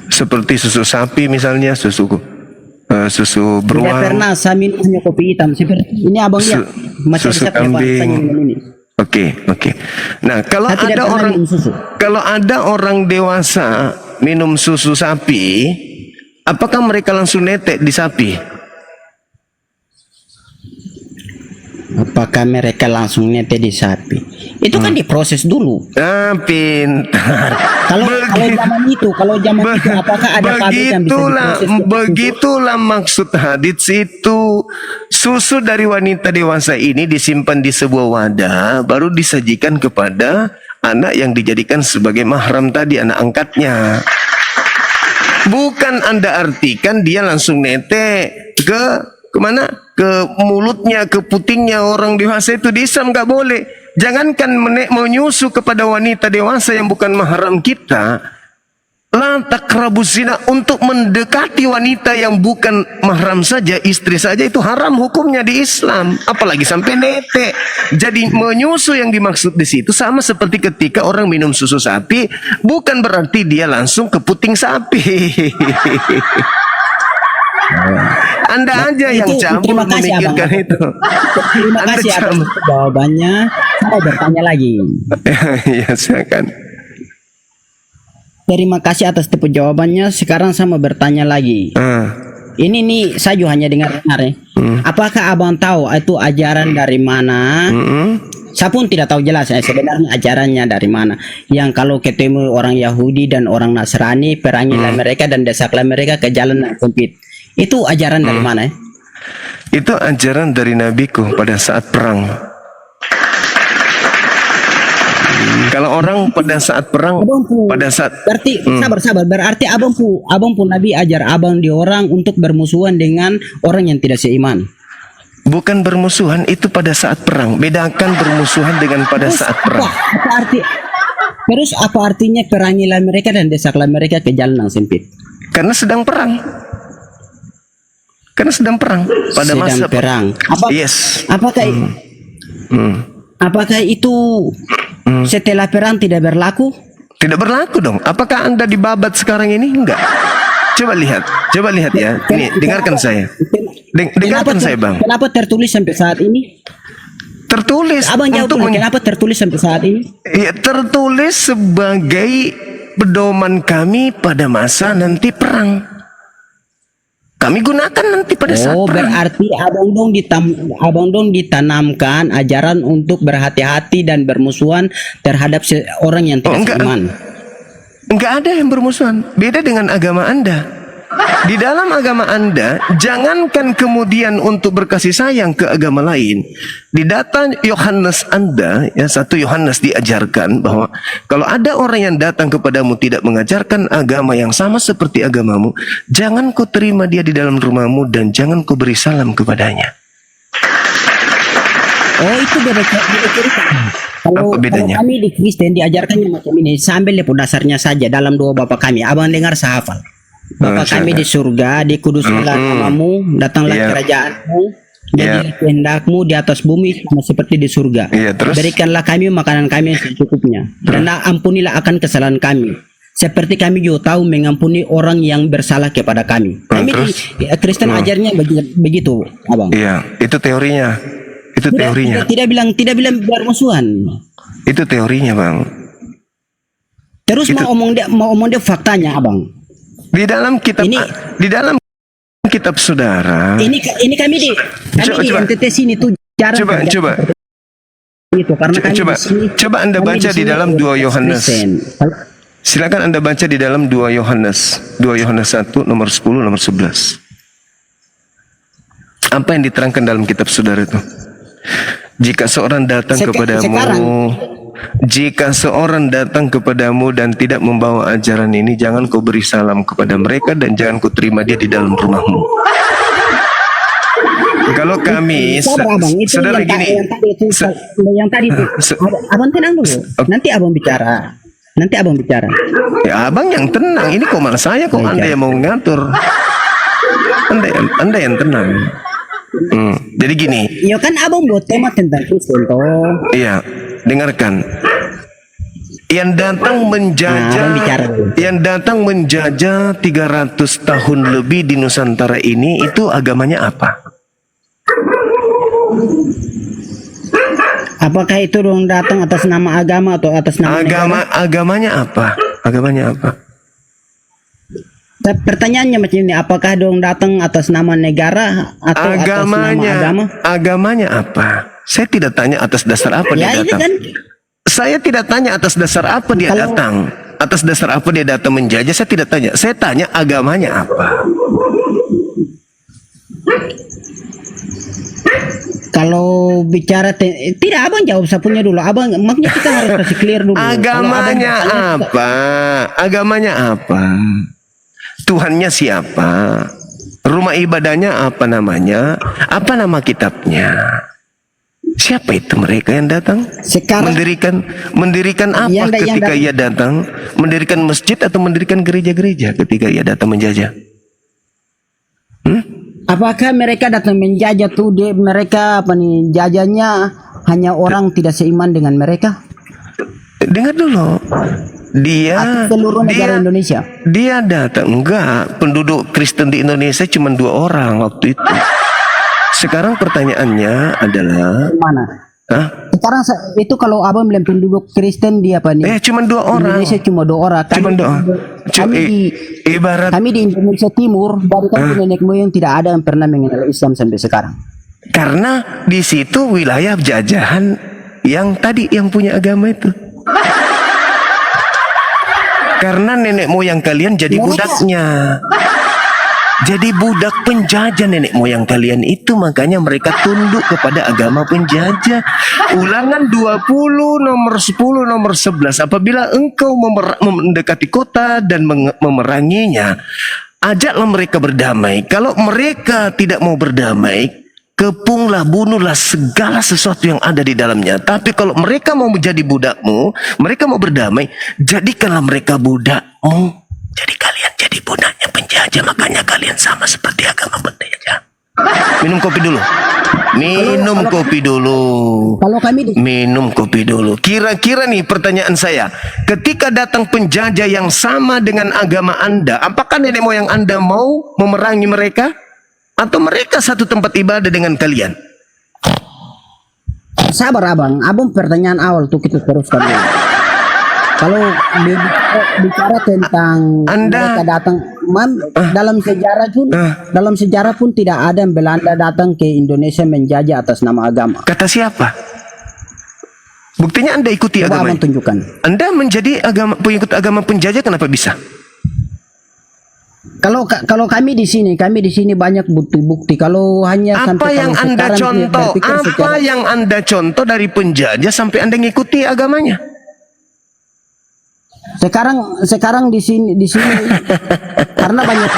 [SPEAKER 1] Seperti susu sapi misalnya, susu
[SPEAKER 2] Tidak
[SPEAKER 1] beruang.
[SPEAKER 2] pernah saya minum hanya kopi hitam. Seperti ini abang lihat macam
[SPEAKER 1] Susu
[SPEAKER 2] siapa yang
[SPEAKER 1] kambing.
[SPEAKER 2] saya minum ini.
[SPEAKER 1] Oke. Nah, kalau
[SPEAKER 2] Saya tidak
[SPEAKER 1] ada
[SPEAKER 2] pernah
[SPEAKER 1] orang
[SPEAKER 2] minum susu.
[SPEAKER 1] kalau ada orang dewasa minum susu sapi, apakah mereka langsung netek di sapi?
[SPEAKER 2] Apakah mereka langsung nete di sapi? Itu kan diproses dulu.
[SPEAKER 1] Ah, pintar.
[SPEAKER 2] Kalau zaman itu apakah ada pabrik yang bisa diproses?
[SPEAKER 1] Begitulah maksud hadits itu. Susu dari wanita dewasa ini disimpan di sebuah wadah, baru disajikan kepada anak yang dijadikan sebagai mahram tadi, anak angkatnya. Bukan Anda artikan dia langsung nete kemana? Ke mulutnya, ke putingnya orang dewasa itu di Islam nggak boleh. Jangankan menyusu kepada wanita dewasa yang bukan mahram kita. La taqrabuz zina, untuk mendekati wanita yang bukan mahram saja, istri saja itu haram hukumnya di Islam. Apalagi sampai nete. Jadi menyusu yang dimaksud di situ sama seperti ketika orang minum susu sapi, bukan berarti dia langsung ke puting sapi. Anda aja yang campur
[SPEAKER 2] terima kasih,
[SPEAKER 1] memikirkan
[SPEAKER 2] Abang.
[SPEAKER 1] itu.
[SPEAKER 2] Terima
[SPEAKER 1] Anda
[SPEAKER 2] kasih atas
[SPEAKER 1] campur.
[SPEAKER 2] jawabannya. Saya bertanya lagi.
[SPEAKER 1] Ya silakan.
[SPEAKER 2] Terima kasih atas tipe jawabannya. Sekarang saya mau bertanya lagi. Ini nih saya juga hanya dengar-dengar ya. Apakah abang tahu itu ajaran dari mana? Saya pun tidak tahu jelas ya sebenarnya ajarannya dari mana. Yang kalau ketemu orang Yahudi dan orang Nasrani, perangilah mereka dan desaklah mereka ke jalan yang sempit. Itu ajaran dari mana ya?
[SPEAKER 1] Itu ajaran dari nabiku pada saat perang. Kalau orang pada saat perang, pada saat
[SPEAKER 2] berarti sabar. Berarti abang pun Nabi ajar abang di orang untuk bermusuhan dengan orang yang tidak seiman.
[SPEAKER 1] bukan bermusuhan, itu pada saat perang. Bedakan bermusuhan dengan pada saat perang.
[SPEAKER 2] Apa artinya perangilah mereka dan desaklah mereka ke jalan yang sempit?
[SPEAKER 1] Karena sedang perang. Pada
[SPEAKER 2] Sedang
[SPEAKER 1] masa
[SPEAKER 2] perang.
[SPEAKER 1] Yes.
[SPEAKER 2] Apakah itu setelah perang tidak berlaku?
[SPEAKER 1] Tidak berlaku dong. Apakah Anda dibabat sekarang ini? Enggak. Coba lihat ya. Ini dengarkan saya. Dengarkan saya, Bang.
[SPEAKER 2] Kenapa tertulis sampai saat ini?
[SPEAKER 1] Tertulis
[SPEAKER 2] Abang jawab dulu, kenapa tertulis sampai saat ini?
[SPEAKER 1] Ya, tertulis sebagai pedoman kami pada masa nanti perang. Kami gunakan nanti pada saat perang.
[SPEAKER 2] Berarti abang dong ditanamkan ajaran untuk berhati-hati dan bermusuhan terhadap orang yang tidak seiman.
[SPEAKER 1] Enggak ada yang bermusuhan. Beda dengan agama Anda. Di dalam agama Anda, jangankan kemudian untuk berkasih sayang ke agama lain. Di data Yohanes Anda, ya 1 Yohanes diajarkan bahwa kalau ada orang yang datang kepadamu tidak mengajarkan agama yang sama seperti agamamu, jangan kau terima dia di dalam rumahmu dan jangan kau beri salam kepadanya.
[SPEAKER 2] Oh, itu beda cerita. Kalau kami di Kristen diajarkannya macam ini, sambil lepo dasarnya saja dalam doa Bapa kami. Abang dengar sahafal. Bapa kami di surga, dikuduskanlah namamu, datanglah kerajaanmu, jadilah kehendakmu di atas bumi sama seperti di surga. Berikanlah kami makanan kami yang secukupnya, dan ampunilah akan kesalahan kami, seperti kami juga tahu mengampuni orang yang bersalah kepada kami. Kami di Kristen ajarnya begitu, Abang.
[SPEAKER 1] Iya, itu teorinya.
[SPEAKER 2] Tidak bilang bermusuhan.
[SPEAKER 1] Itu teorinya, Bang.
[SPEAKER 2] Terus
[SPEAKER 1] Itu.
[SPEAKER 2] mau omong dia faktanya, Abang.
[SPEAKER 1] Di dalam kitab
[SPEAKER 2] Ini-
[SPEAKER 1] di dalam kitab saudara.
[SPEAKER 2] Ini kami di
[SPEAKER 1] Coba.
[SPEAKER 2] NTT sini tuh jarang
[SPEAKER 1] Coba
[SPEAKER 2] terjadi
[SPEAKER 1] coba
[SPEAKER 2] itu karena kami
[SPEAKER 1] coba
[SPEAKER 2] di sini,
[SPEAKER 1] coba Anda
[SPEAKER 2] kami
[SPEAKER 1] baca di
[SPEAKER 2] sini
[SPEAKER 1] dalam 2 Yohanes.
[SPEAKER 2] Kristen.
[SPEAKER 1] Silakan Anda baca di dalam 2 Yohanes 1 nomor 10 nomor 11. Apa yang diterangkan dalam kitab saudara itu? Jika seorang datang jika seorang datang kepadamu dan tidak membawa ajaran ini, jangan kau beri salam kepada mereka dan jangan kau terima dia di dalam rumahmu. Kalau kami,
[SPEAKER 2] Sabar, Abang, itu
[SPEAKER 1] saudara
[SPEAKER 2] yang,
[SPEAKER 1] gini,
[SPEAKER 2] yang tadi itu. Abang tenang dulu. Nanti Abang bicara.
[SPEAKER 1] ya abang yang tenang. Ini kok malah saya kok Anda yang mau ngatur. Anda yang tenang. Jadi gini.
[SPEAKER 2] Ya kan Abang buat tema tentang Kristen toh.
[SPEAKER 1] Iya, dengarkan. Yang datang menjajah 300 tahun lebih di Nusantara ini, itu agamanya apa?
[SPEAKER 2] Apakah itu dong datang atas nama agama atau atas nama negara?
[SPEAKER 1] Agamanya apa?
[SPEAKER 2] Pertanyaannya macam ini, apakah dong datang atas nama negara atau atas nama agama?
[SPEAKER 1] Agamanya apa? Saya tidak tanya atas dasar apa dia
[SPEAKER 2] Ya itu
[SPEAKER 1] datang.
[SPEAKER 2] kan.
[SPEAKER 1] Saya tidak tanya atas dasar apa dia datang. Atas dasar apa dia datang menjajah, saya tidak tanya. Saya tanya agamanya apa.
[SPEAKER 2] Kalau bicara tidak, Abang jawab sapunya dulu. Abang, makanya kita harus kasih clear dulu.
[SPEAKER 1] Agamanya apa? Agamanya apa? Tuhannya siapa? Rumah ibadahnya apa namanya? Apa nama kitabnya? Siapa itu mereka yang datang?
[SPEAKER 2] Sekarang
[SPEAKER 1] Mendirikan apa
[SPEAKER 2] yang
[SPEAKER 1] ketika ia datang? Mendirikan masjid atau mendirikan gereja-gereja ketika ia datang menjajah?
[SPEAKER 2] apakah mereka datang menjajah tuh mereka apa nih jajahnya hanya orang tidak seiman dengan mereka?
[SPEAKER 1] Dengar dulu.
[SPEAKER 2] Atau seluruh negara Indonesia?
[SPEAKER 1] Dia datang, enggak, penduduk Kristen di Indonesia cuma 2 orang waktu itu. Sekarang pertanyaannya adalah
[SPEAKER 2] Mana?
[SPEAKER 1] Hah?
[SPEAKER 2] Sekarang itu kalau Abang bilang penduduk Kristen di apa nih?
[SPEAKER 1] Cuma 2 orang.
[SPEAKER 2] Indonesia cuma 2 orang.
[SPEAKER 1] Cuma 2 orang. Ibarat
[SPEAKER 2] Kami di Indonesia Timur dari kami nenek moyang tidak ada yang pernah mengenal Islam sampai sekarang.
[SPEAKER 1] karena di situ wilayah jajahan yang tadi yang punya agama itu. Karena nenek moyang kalian jadi budaknya. Jadi budak penjajah nenek moyang kalian itu, makanya mereka tunduk kepada agama penjajah. Ulangan 20 nomor 10 nomor 11. Apabila engkau mendekati kota dan memeranginya, ajaklah mereka berdamai. Kalau mereka tidak mau berdamai, kepunglah, bunuhlah segala sesuatu yang ada di dalamnya. Tapi kalau mereka mau menjadi budakmu, mereka mau berdamai, jadikanlah mereka budakmu. Jadi kalian jadi budaknya penjajah, makanya kalian sama seperti agama penjajah. Minum kopi dulu.
[SPEAKER 2] Kalau kami
[SPEAKER 1] Minum kopi dulu. Kira-kira nih pertanyaan saya, ketika datang penjajah yang sama dengan agama Anda, apakah nenek moyang Anda mau memerangi mereka? Atau mereka satu tempat ibadah dengan kalian?
[SPEAKER 2] sabar Abang pertanyaan awal tuh kita teruskan dulu. Kalau bicara tentang mereka datang, dalam sejarah pun tidak ada yang Belanda datang ke Indonesia menjajah atas nama agama.
[SPEAKER 1] Kata siapa? Buktinya Anda ikuti
[SPEAKER 2] Coba
[SPEAKER 1] agama.
[SPEAKER 2] Abang tunjukkan.
[SPEAKER 1] Anda menjadi pengikut agama penjajah, kenapa bisa?
[SPEAKER 2] Kalau kami di sini banyak bukti-bukti. Kalau hanya
[SPEAKER 1] Apa yang Anda contoh? Apa yang Anda contoh dari penjajah sampai Anda ngikuti agamanya?
[SPEAKER 2] Sekarang di sini karena banyak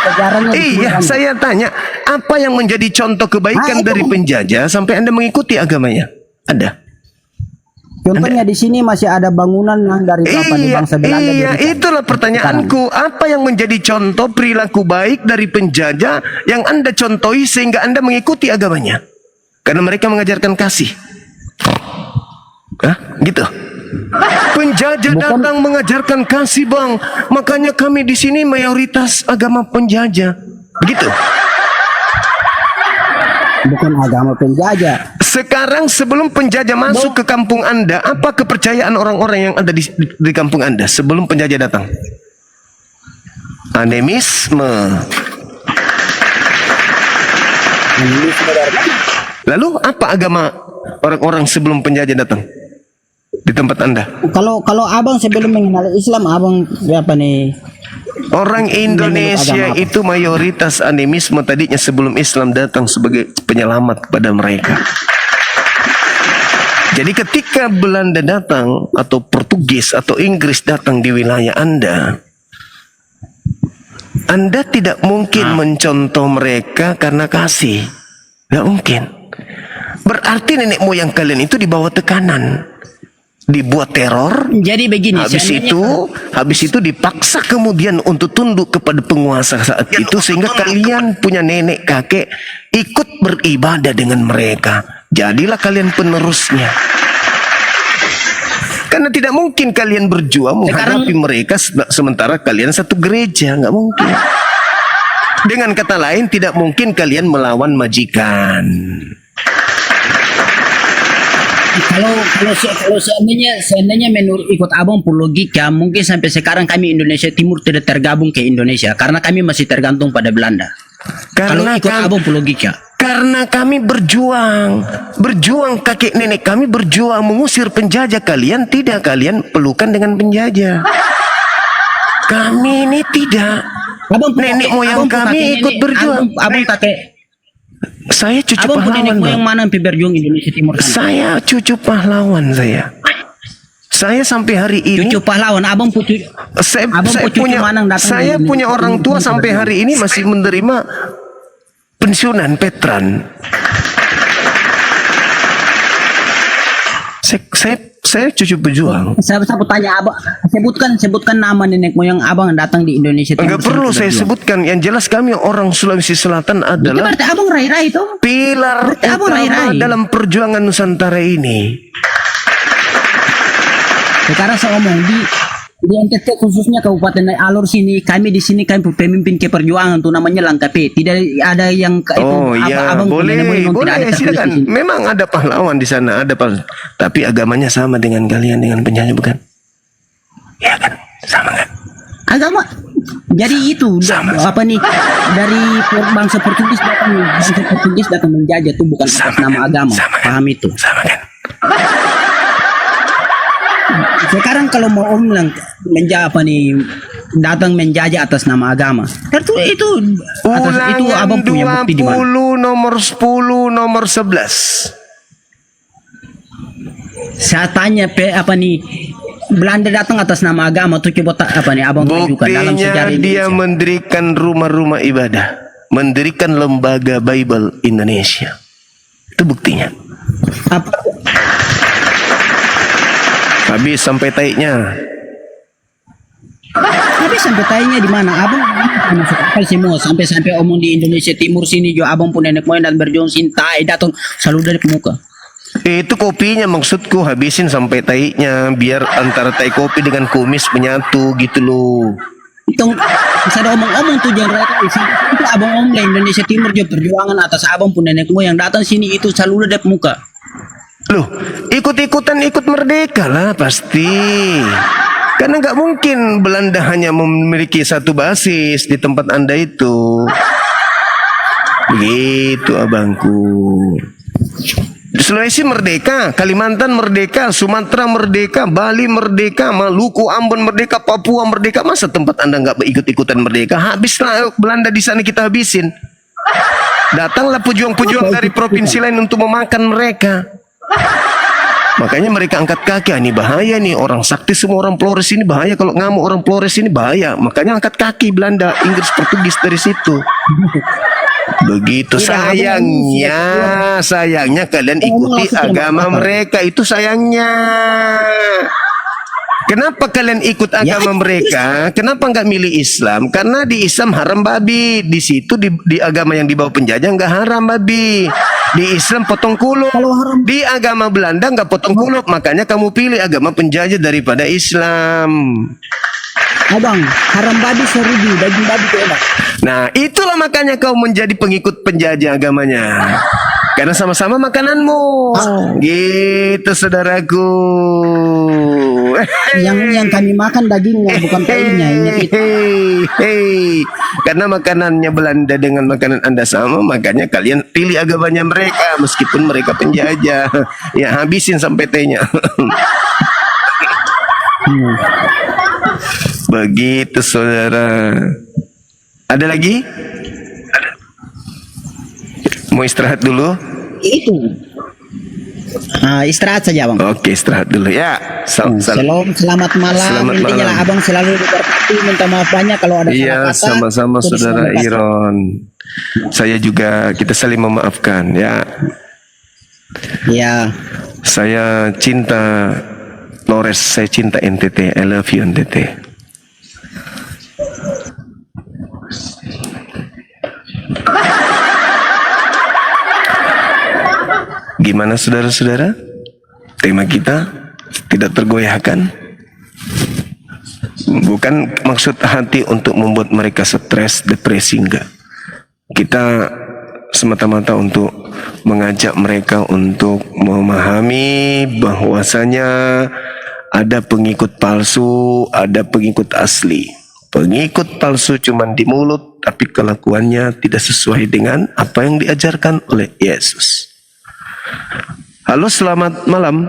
[SPEAKER 2] sejarahnya.
[SPEAKER 1] Iya, saya tanya, apa yang menjadi contoh kebaikan dari penjajah sampai Anda mengikuti agamanya? Ada.
[SPEAKER 2] Contohnya di sini masih ada bangunan dari bangsa Belanda.
[SPEAKER 1] Iya, itulah pertanyaanku. Apa yang menjadi contoh perilaku baik dari penjajah yang Anda contohi sehingga Anda mengikuti agamanya? Karena mereka mengajarkan kasih. Hah? Gitu. Penjajah datang mengajarkan kasih, Bang. Makanya kami di sini mayoritas agama penjajah. Begitu.
[SPEAKER 2] bukan agama penjajah.
[SPEAKER 1] Sekarang sebelum penjajah masuk ke kampung Anda, apa kepercayaan orang-orang yang ada di kampung Anda sebelum penjajah datang? Animisme. Lalu apa agama orang-orang sebelum penjajah datang di tempat Anda?
[SPEAKER 2] Kalau abang sebelum mengenal Islam, abang apa nih?
[SPEAKER 1] Orang Indonesia itu mayoritas animisme tadinya sebelum Islam datang sebagai penyelamat kepada mereka. Jadi ketika Belanda datang atau Portugis atau Inggris datang di wilayah Anda tidak mungkin mencontoh mereka karena kasih. Nggak mungkin. Berarti nenek moyang kalian itu dibawa tekanan, dibuat teror.
[SPEAKER 2] Jadi begini,
[SPEAKER 1] Habis itu dipaksa kemudian untuk tunduk kepada penguasa saat itu, sehingga kalian punya nenek kakek ikut beribadah dengan mereka. Jadilah kalian penerusnya. Karena tidak mungkin kalian berjuang menghadapi mereka sementara kalian satu gereja, nggak mungkin. Dengan kata lain, tidak mungkin kalian melawan majikan.
[SPEAKER 2] Kalau seandainya menurut ikut abang pun logika, mungkin sampai sekarang kami Indonesia Timur tidak tergabung ke Indonesia karena kami masih tergantung pada Belanda. Kalau ikut abang pun logika.
[SPEAKER 1] Karena kami berjuang kakek nenek kami berjuang mengusir penjajah. Kalian tidak, kalian pelukan dengan penjajah. Kami ini tidak. Nenek moyang kami ikut berjuang.
[SPEAKER 2] Abang kakek.
[SPEAKER 1] Saya cucu
[SPEAKER 2] abang
[SPEAKER 1] pahlawan.
[SPEAKER 2] Nenek moyang mana yang berjuang Indonesia Timur?
[SPEAKER 1] Saya cucu pahlawan saya. Saya sampai hari ini
[SPEAKER 2] cucu pahlawan. Abang
[SPEAKER 1] saya punya orang tua sampai hari ini masih menerima pensiunan veteran. Saya cucu pejuang.
[SPEAKER 2] Saya tanya abang, sebutkan nama nenek moyang abang yang datang di Indonesia Timur.
[SPEAKER 1] Enggak perlu saya sebutkan. Yang jelas kami orang Sulawesi Selatan adalah
[SPEAKER 2] itu berarti abang rai-rai itu
[SPEAKER 1] pilar utama dalam perjuangan Nusantara ini.
[SPEAKER 2] Sekarang saya ngomong di NTT khususnya Kabupaten Alor sini, kami di sini kami pemimpin ke perjuangan tuh namanya Langkape. Tidak ada yang
[SPEAKER 1] abang boleh silakan. Memang ada pahlawan di sana, tapi agamanya sama dengan kalian, dengan penjajah, bukan? Ya kan, sama kan?
[SPEAKER 2] Agama. Jadi itu apa nih dari bangsa Portugis datang menjajah tuh bukan atas nama agama. Paham itu?
[SPEAKER 1] Sama kan?
[SPEAKER 2] Sekarang kalau mau datang menjajah atas nama agama. Itu abang punya bukti di mana?
[SPEAKER 1] Nomor 10, nomor 11.
[SPEAKER 2] Saya tanya Belanda datang atas nama agama tuh coba abang tunjukkan dalam sejarah Indonesia.
[SPEAKER 1] Dia mendirikan rumah-rumah ibadah, mendirikan lembaga Bible Indonesia. Itu buktinya. Habis sampai taiknya.
[SPEAKER 2] Habis sampai taiknya di mana? Abang masuk akal semua sampai omong di Indonesia Timur sini juga abang pun nenek moyang dan berjuang sintai datang selalu dari pemuka.
[SPEAKER 1] Itu kopinya maksudku, habisin sampai taiknya biar antara tai kopi dengan kumis menyatu gitu loh.
[SPEAKER 2] Itu bisa ada omong-omong tuh jangan itu abang omong Indonesia Timur juga perjuangan atas abang pun nenek moyang datang sini itu selalu dari pemuka.
[SPEAKER 1] Loh, ikut merdeka lah pasti. Karena nggak mungkin Belanda hanya memiliki satu basis di tempat Anda itu. Begitu abangku. Sulawesi merdeka, Kalimantan merdeka, Sumatera merdeka, Bali merdeka, Maluku, Ambon merdeka, Papua merdeka. Masa tempat Anda nggak ikut-ikutan merdeka? Habislah Belanda di sana, kita habisin. Datanglah pejuang-pejuang dari provinsi lain untuk memakan mereka. Makanya mereka angkat kaki. Ini bahaya nih, orang sakti semua orang Flores ini bahaya. Kalau ngamuk orang Flores ini bahaya. Makanya angkat kaki Belanda, Inggris, Portugis dari situ. Begitu. Sayangnya kalian ikuti agama mereka. Itu sayangnya. Kenapa kalian ikut agama mereka? Kenapa nggak milih Islam? Karena di Islam haram babi. Di situ di agama yang dibawa penjajah nggak haram babi. Di Islam potong kulit. Di agama Belanda nggak potong kulit. Makanya kamu pilih agama penjajah daripada Islam.
[SPEAKER 2] Abang, haram babi 1000, daging babi itu enak.
[SPEAKER 1] Nah, itulah makanya kau menjadi pengikut penjajah agamanya. Karena sama-sama makananmu. Gitu saudaraku.
[SPEAKER 2] Yang kami makan dagingnya bukan telurnya. Ingat itu.
[SPEAKER 1] Karena makanannya Belanda dengan makanan Anda sama, makanya kalian pilih agamanya mereka meskipun mereka penjajah. Ya, habisin sampai tehnya. Begitu saudara. Ada lagi? Mau istirahat dulu?
[SPEAKER 2] Itu. Istirahat saja bang.
[SPEAKER 1] Oke, istirahat dulu ya.
[SPEAKER 2] Shalom, selamat malam.
[SPEAKER 1] Selamat
[SPEAKER 2] Intinya
[SPEAKER 1] malam.
[SPEAKER 2] lah abang selalu diberkati. Minta maaf banyak kalau ada
[SPEAKER 1] Iya,
[SPEAKER 2] salah kata.
[SPEAKER 1] sama-sama
[SPEAKER 2] Tulis
[SPEAKER 1] saudara
[SPEAKER 2] nama pastor.
[SPEAKER 1] Iron. Saya juga, kita saling memaafkan ya.
[SPEAKER 2] Ya.
[SPEAKER 1] Saya cinta Flores, saya cinta NTT. I love you NTT. Gimana saudara-saudara? Tema kita tidak tergoyahkan. Bukan maksud hati untuk membuat mereka stres, depresi, enggak. Kita semata-mata untuk mengajak mereka untuk memahami bahwasanya ada pengikut palsu, ada pengikut asli. Pengikut palsu cuma di mulut, tapi kelakuannya tidak sesuai dengan apa yang diajarkan oleh Yesus. Halo, selamat malam.